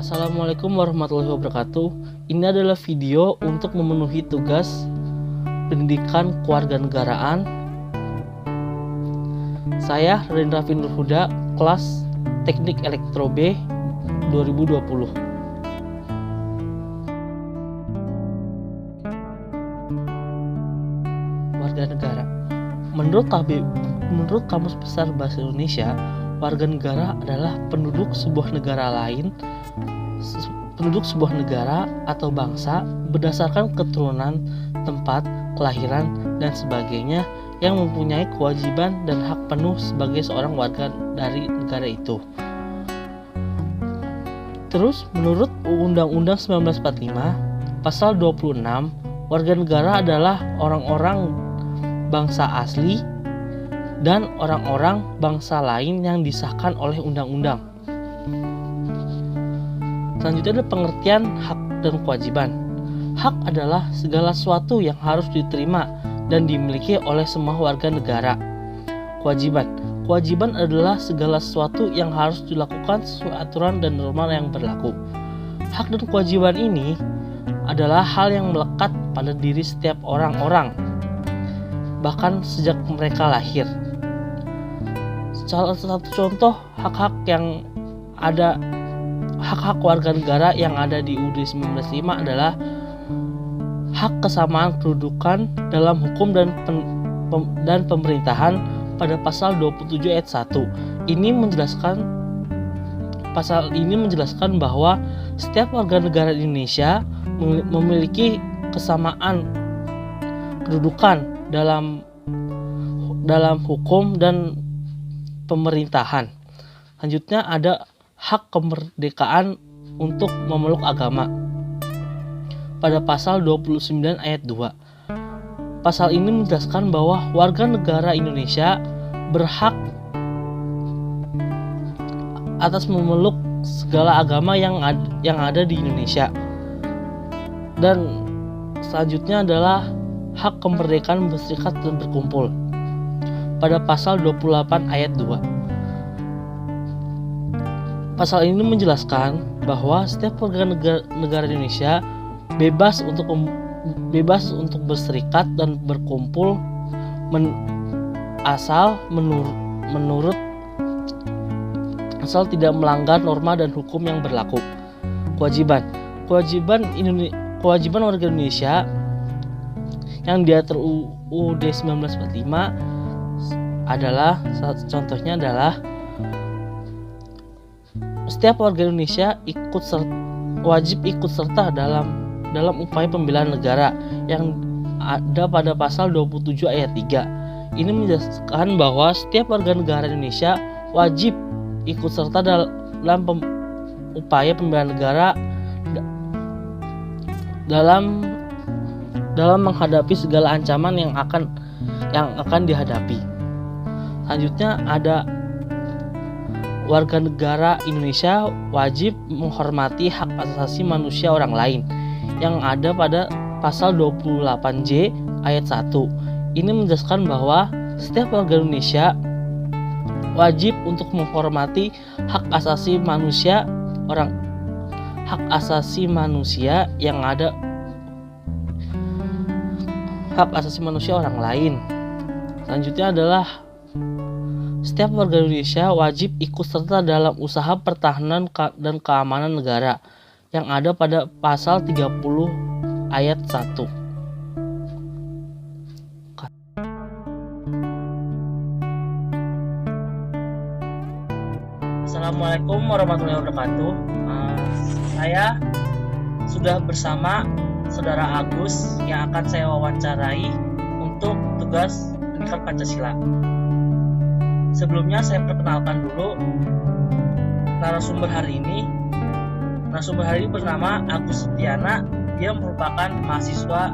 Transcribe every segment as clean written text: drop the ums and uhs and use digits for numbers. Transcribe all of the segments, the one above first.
Assalamualaikum warahmatullahi wabarakatuh. Ini adalah video untuk memenuhi tugas pendidikan kewarganegaraan. Saya Raden Raffi Nurhuda, kelas Teknik Elektro B 2020. Warga negara. Menurut Kamus Besar Bahasa Indonesia, warga negara adalah penduduk sebuah negara atau bangsa berdasarkan keturunan, tempat kelahiran, dan sebagainya yang mempunyai kewajiban dan hak penuh sebagai seorang warga dari negara itu. Terus, menurut Undang-Undang 1945, Pasal 26, warga negara adalah orang-orang bangsa asli dan orang-orang bangsa lain yang disahkan oleh undang-undang. Selanjutnya ada pengertian hak dan kewajiban. Hak adalah segala sesuatu yang harus diterima dan dimiliki oleh semua warga negara. Kewajiban adalah segala sesuatu yang harus dilakukan sesuai aturan dan norma yang berlaku. Hak dan kewajiban ini adalah hal yang melekat pada diri setiap orang-orang, bahkan sejak mereka lahir. Salah satu contoh hak-hak warga negara yang ada di UUD 1945 adalah hak kesamaan kedudukan dalam hukum dan pemerintahan pada pasal 27 ayat 1. Pasal ini menjelaskan bahwa setiap warga negara Indonesia memiliki kesamaan kedudukan dalam hukum dan pemerintahan. Selanjutnya ada hak kemerdekaan untuk memeluk agama pada pasal 29 ayat 2. Pasal ini menjelaskan bahwa warga negara Indonesia berhak atas memeluk segala agama yang ada di Indonesia. Dan selanjutnya adalah hak kemerdekaan berserikat dan berkumpul pada pasal 28 ayat 2. Pasal ini menjelaskan bahwa setiap warga negara Indonesia bebas untuk berserikat dan berkumpul asal tidak melanggar norma dan hukum yang berlaku. Kewajiban warga Indonesia yang diatur UUD 1945 adalah, contohnya adalah setiap warga Indonesia wajib ikut serta dalam upaya pembelaan negara yang ada pada pasal 27 ayat 3. Ini menjelaskan bahwa setiap warga negara Indonesia wajib ikut serta dalam upaya pembelaan negara dalam menghadapi segala ancaman yang akan dihadapi. Selanjutnya ada warga negara Indonesia wajib menghormati hak asasi manusia orang lain yang ada pada pasal 28J ayat 1. Ini menjelaskan bahwa setiap warga Indonesia wajib untuk menghormati hak asasi manusia orang lain. Selanjutnya adalah setiap warga Indonesia wajib ikut serta dalam usaha pertahanan dan keamanan negara yang ada pada pasal 30 ayat 1. Assalamualaikum warahmatullahi wabarakatuh. Saya sudah bersama Saudara Agus yang akan saya wawancarai untuk tugas pendidikan Pancasila. Sebelumnya saya perkenalkan dulu narasumber hari ini. Narasumber hari ini bernama Agus Setiana. Dia merupakan mahasiswa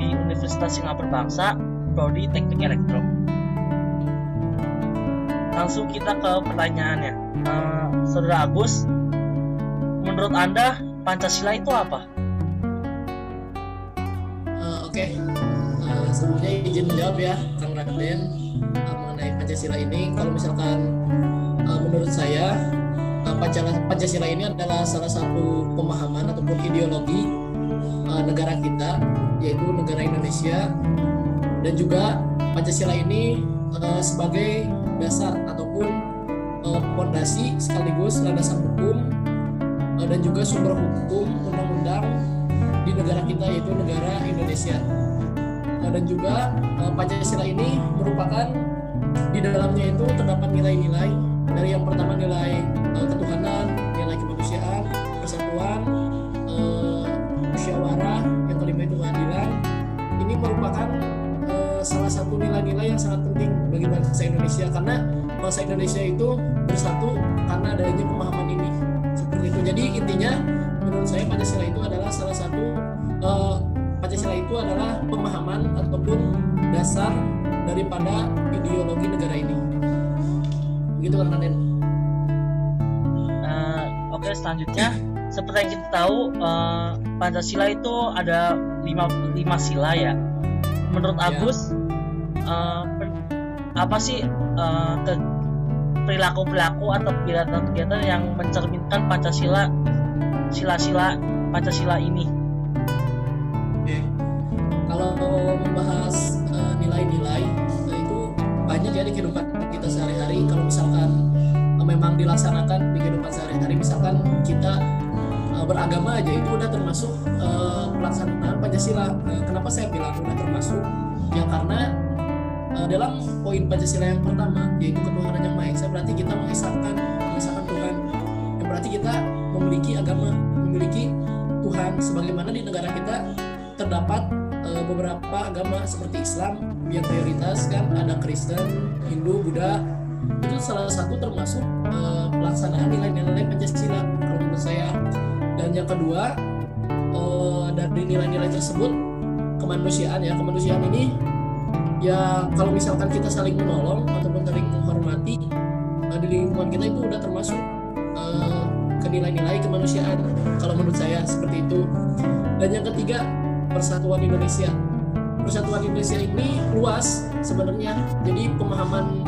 di Universitas Singapura Bangsa, Prodi Teknik Elektro. Langsung kita ke pertanyaannya. Saudara Agus, menurut Anda Pancasila itu apa? Sebelumnya izin menjawab ya, Kang Raden, mengenai Pancasila ini. Kalau misalkan menurut saya Pancasila ini adalah salah satu pemahaman ataupun ideologi negara kita, yaitu negara Indonesia. Dan juga Pancasila ini sebagai dasar ataupun fondasi sekaligus landasan hukum dan juga sumber hukum undang-undang di negara kita, yaitu negara Indonesia. Dan juga Pancasila ini merupakan, di dalamnya itu terdapat nilai-nilai, dari yang pertama nilai ketuhanan, nilai kemanusiaan, persatuan, musyawarah, yang kelima itu keadilan. Ini merupakan salah satu nilai-nilai yang sangat penting bagi bangsa Indonesia, karena bangsa Indonesia itu bersatu karena adanya pemahaman ini. Seperti itu. Jadi intinya menurut saya Pancasila itu adalah salah satu Pancasila itu adalah pemahaman ataupun dasar daripada ideologi negara ini. Begitu kan Raden? Oke, selanjutnya seperti yang kita tahu, Pancasila itu ada 5 sila ya. Menurut Agus, apa sih perilaku-perilaku atau kegiatan-kegiatan yang mencerminkan sila-sila Pancasila ini? Oke. Kalau membahas nilai-nilai, itu banyak ya di kehidupan kita sehari-hari. Kalau misalkan memang dilaksanakan di kehidupan sehari-hari, misalkan kita beragama aja, itu udah termasuk pelaksanaan Pancasila. Kenapa saya bilang udah termasuk? Ya karena dalam poin Pancasila yang pertama, yaitu ketuhanan yang Maha Esa, berarti kita mengesahkan Tuhan. Yang berarti kita memiliki agama, memiliki Tuhan. Sebagaimana di negara kita terdapat beberapa agama seperti Islam yang prioritas, kan ada Kristen, Hindu, Buddha. Itu salah satu termasuk pelaksanaan nilai-nilai Pancasila kalau menurut saya. Dan yang kedua, dari nilai-nilai tersebut, kemanusiaan ya. Kemanusiaan ini ya kalau misalkan kita saling menolong ataupun saling menghormati di lingkungan kita, itu udah termasuk ke nilai-nilai kemanusiaan kalau menurut saya, seperti itu. Dan yang ketiga, persatuan Indonesia. Persatuan Indonesia ini luas sebenarnya. Jadi pemahaman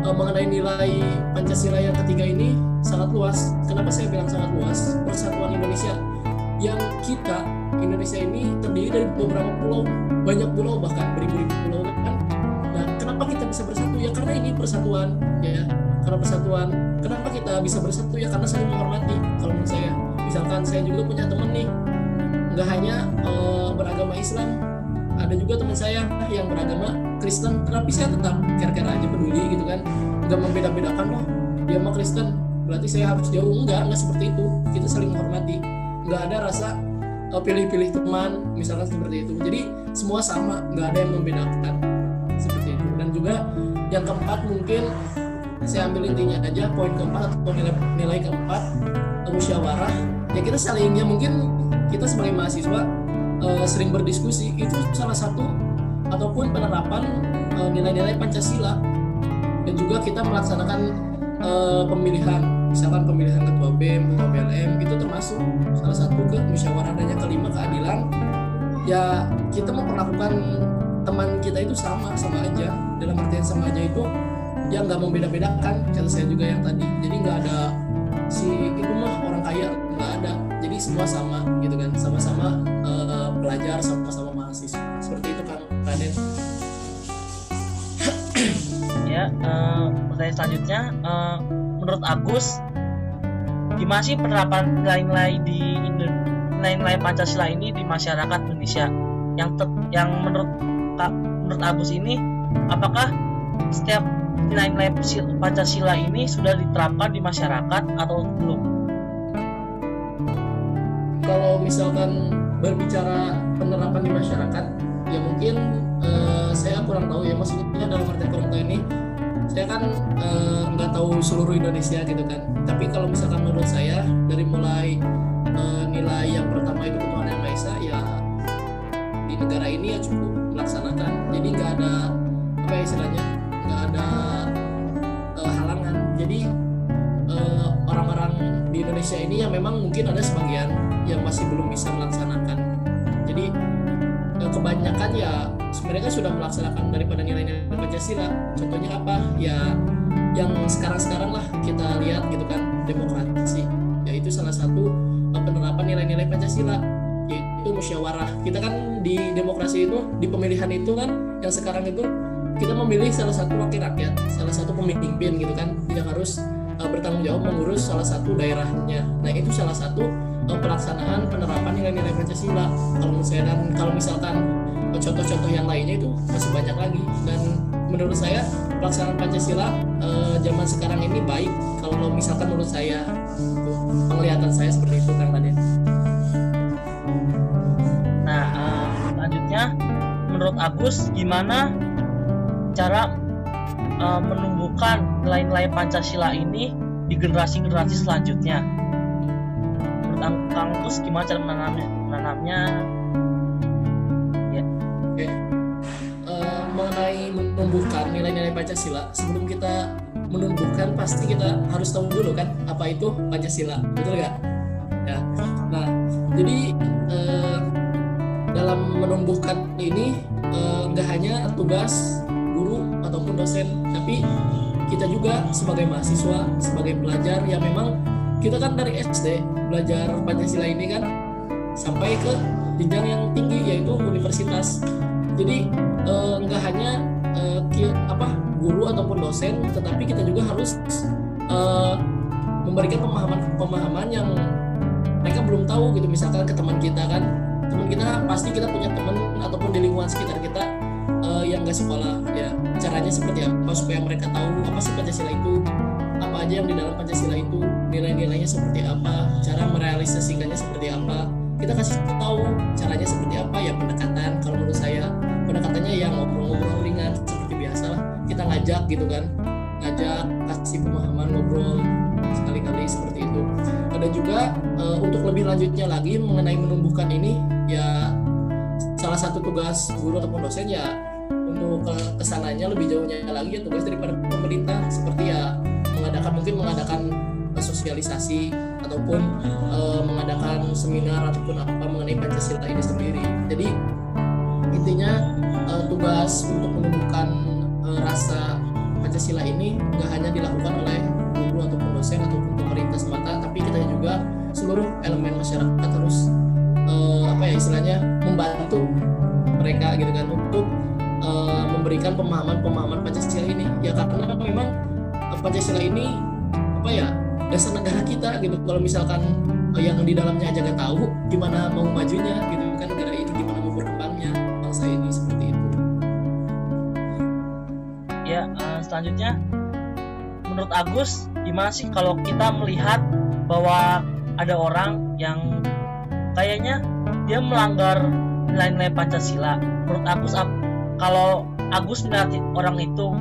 mengenai nilai Pancasila yang ketiga ini sangat luas. Kenapa saya bilang sangat luas? Persatuan Indonesia, yang kita Indonesia ini terdiri dari beberapa pulau, banyak pulau, bahkan beribu-ribu pulau kan. Nah, kenapa kita bisa bersatu? Ya karena ini persatuan ya. Karena persatuan. Kenapa kita bisa bersatu? Ya karena saling menghormati. Kalau menurut saya, misalkan saya juga punya teman nih, nggak hanya beragama Islam, ada juga teman saya yang beragama Kristen, tapi saya tetap care-care aja, peduli gitu kan, nggak membeda-bedakan loh, dia mah Kristen berarti saya harus jauh, enggak seperti itu. Kita saling menghormati, nggak ada rasa pilih-pilih teman misalkan seperti itu. Jadi semua sama, nggak ada yang membedakan seperti itu. Dan juga yang keempat, mungkin saya ambil intinya aja, poin keempat atau nilai keempat, musyawarah. Ya kita salingnya, mungkin kita sebagai mahasiswa sering berdiskusi, itu salah satu ataupun penerapan nilai-nilai Pancasila. Dan juga kita melaksanakan pemilihan, misalkan pemilihan ketua BEM, ketua BLM, itu termasuk salah satu ke musyawarah. Dan yang kelima, keadilan. Ya kita memperlakukan teman kita itu sama aja, dalam artian sama aja itu ya nggak membeda-bedakan, kata saya juga yang tadi. Jadi nggak ada si itu mah orang kaya, nggak ada. Jadi semua sama gitu kan, sama-sama pelajar, sama-sama mahasiswa, seperti itu kan Raden. Ya, pertanyaan selanjutnya, menurut Agus, gimana sih penerapan nilai-nilai Pancasila ini di masyarakat Indonesia? Yang menurut Agus ini, apakah setiap nilai-nilai Pancasila ini sudah diterapkan di masyarakat atau belum? Kalau misalkan berbicara penerapan di masyarakat, ya mungkin saya kurang tahu ya, maksudnya dalam arti kurang tahu ini, saya kan nggak tahu seluruh Indonesia gitu kan. Tapi kalau misalkan menurut saya, dari mulai nilai yang pertama itu ketuhanan yang Maha Esa, ya di negara ini ya cukup melaksanakan. Jadi nggak ada apa ya istilahnya, nggak ada halangan. Jadi orang-orang di Indonesia ini yang memang mungkin ada sebagian yang masih belum bisa melaksanakan. Jadi kebanyakan ya mereka sudah melaksanakan daripada nilai-nilai Pancasila. Contohnya apa? Ya yang sekarang-sekarang lah kita lihat gitu kan, demokrasi. Ya kita kan di demokrasi itu, di pemilihan itu kan yang sekarang itu kita memilih salah satu wakil rakyat, salah satu pemimpin gitu kan, yang harus bertanggung jawab mengurus salah satu daerahnya. Nah itu salah satu pelaksanaan penerapan nilai-nilai Pancasila kalau menurut saya. Dan kalau misalkan contoh-contoh yang lainnya itu masih banyak lagi. Dan menurut saya pelaksanaan Pancasila zaman sekarang ini baik kalau misalkan menurut saya, itu penglihatan saya seperti itu Kang Raden. Nah, selanjutnya menurut Agus gimana cara menumbuhkan nilai-nilai Pancasila ini di generasi-generasi selanjutnya? Menurut Kang Agus gimana cara menanamnya? Ya. Oke. Mengenai menumbuhkan nilai-nilai Pancasila, sebelum kita menumbuhkan pasti kita harus tahu dulu kan apa itu Pancasila, betul nggak? Ya. Nah, jadi dalam menumbuhkan ini nggak hanya tugas guru ataupun dosen, tapi kita juga sebagai mahasiswa, sebagai pelajar yang memang kita kan dari SD belajar Pancasila ini kan sampai ke jenjang yang tinggi yaitu universitas. Jadi nggak hanya guru ataupun dosen, tetapi kita juga harus memberikan pemahaman yang mereka belum tahu gitu. Misalkan ke teman kita kan, teman kita pasti kita punya teman ataupun di lingkungan sekitar kita yang nggak sekolah, ya caranya seperti apa supaya mereka tahu apa sih Pancasila itu, apa aja yang di dalam Pancasila itu, nilai-nilainya seperti apa, cara merealisasikannya seperti apa. Kita kasih tahu caranya seperti apa, ya pendekatan. Kalau menurut saya pendekatannya ya ngobrol-ngobrol ringan seperti biasa lah, kita ngajak gitu kan, ngajak kasih pemahaman, ngobrol sekali-kali seperti itu. Ada juga untuk lebih lanjutnya lagi mengenai menumbuhkan ini, ya salah satu tugas guru ataupun dosen ya untuk kesananya lebih jauhnya lagi ya tugas daripada pemerintah, seperti ya mengadakan sosialisasi ataupun mengadakan seminar ataupun apa mengenai Pancasila ini sendiri. Jadi intinya tugas untuk menumbuhkan rasa Pancasila ini nggak hanya dilakukan oleh guru ataupun dosen ataupun pemerintah semata, tapi kita juga seluruh elemen masyarakat harus istilahnya membantu mereka gitu kan untuk memberikan pemahaman Pancasila ini, ya karena memang Pancasila ini dasar negara kita gitu. Kalau misalkan yang di dalamnya aja nggak tahu gimana mau majunya gitu kan negara ini, gimana mau berkembangnya bangsa ini, seperti itu. Ya, selanjutnya menurut Agus gimana sih kalau kita melihat bahwa ada orang yang kayaknya dia melanggar nilai-nilai Pancasila? Menurut Agus, kalau Agus melihat orang itu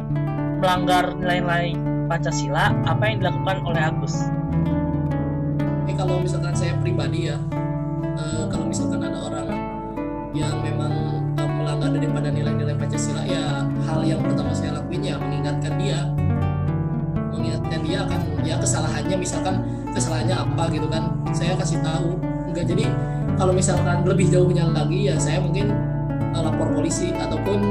melanggar nilai-nilai Pancasila, apa yang dilakukan oleh Agus? Kalau misalkan saya pribadi ya, kalau misalkan ada orang yang memang melanggar daripada nilai-nilai Pancasila, ya hal yang pertama saya lakuin ya mengingatkan dia akan ya kesalahannya, misalkan kesalahannya apa gitu kan, saya kasih tahu. Enggak, jadi kalau misalkan lebih jauhnya lagi ya saya mungkin lapor polisi ataupun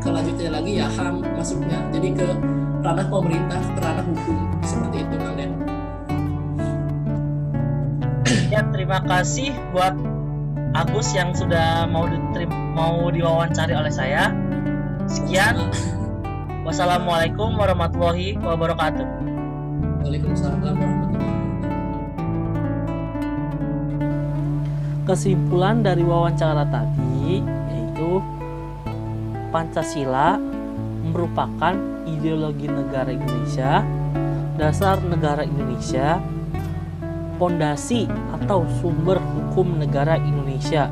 kelanjutnya lagi ya HAM masuknya, jadi ke ranah pemerintah, ke ranah hukum, seperti itu Kang Den. Ya, terima kasih buat Agus yang sudah mau diwawancari oleh saya. Sekian. Wassalamualaikum warahmatullahi wabarakatuh. Waalaikumsalam warahmatullahi wabarakatuh. Kesimpulan dari wawancara tadi yaitu Pancasila merupakan ideologi negara Indonesia, dasar negara Indonesia, pondasi atau sumber hukum negara Indonesia.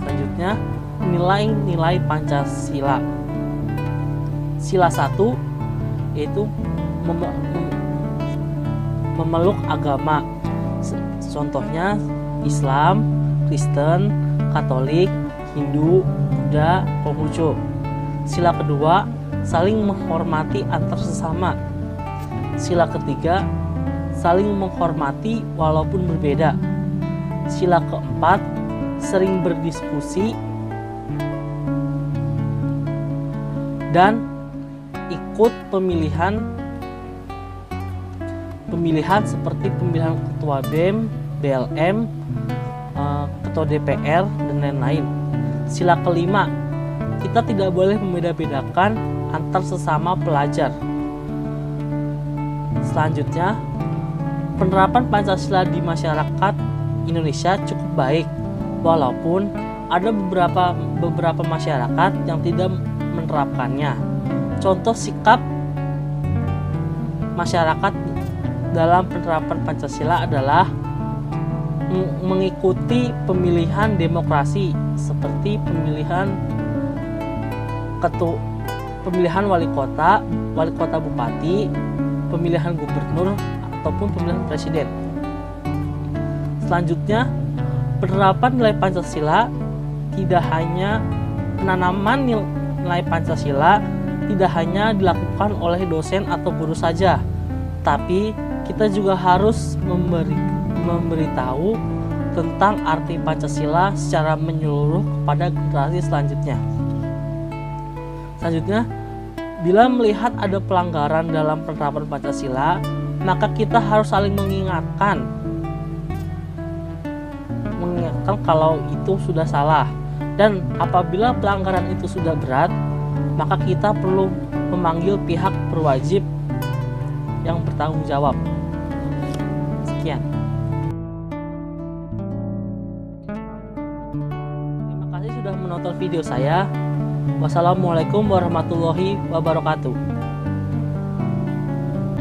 Selanjutnya, nilai-nilai Pancasila. Sila 1 yaitu memeluk agama. Contohnya Islam, Kristen, Katolik, Hindu, Buddha, Konghucu. Sila kedua, saling menghormati antar sesama. Sila ketiga, saling menghormati walaupun berbeda. Sila keempat, sering berdiskusi dan ikut pemilihan seperti pemilihan ketua BEM, BLM, ketua DPR, dan lain-lain. Sila kelima, kita tidak boleh membeda-bedakan antar sesama pelajar. Selanjutnya, penerapan Pancasila di masyarakat Indonesia cukup baik, walaupun ada beberapa masyarakat yang tidak menerapkannya. Contoh sikap masyarakat dalam penerapan Pancasila adalah mengikuti pemilihan demokrasi seperti pemilihan wali kota bupati, pemilihan gubernur ataupun pemilihan presiden. Selanjutnya, penerapan nilai Pancasila tidak hanya penanaman nilai Pancasila tidak hanya dilakukan oleh dosen atau guru saja, tapi kita juga harus memberitahu tentang arti Pancasila secara menyeluruh kepada generasi selanjutnya. Selanjutnya, bila melihat ada pelanggaran dalam penerapan Pancasila, maka kita harus saling mengingatkan kalau itu sudah salah. Dan apabila pelanggaran itu sudah berat, maka kita perlu memanggil pihak berwajib yang bertanggung jawab. Sekian. Terima kasih sudah menonton video saya. Wassalamualaikum warahmatullahi wabarakatuh.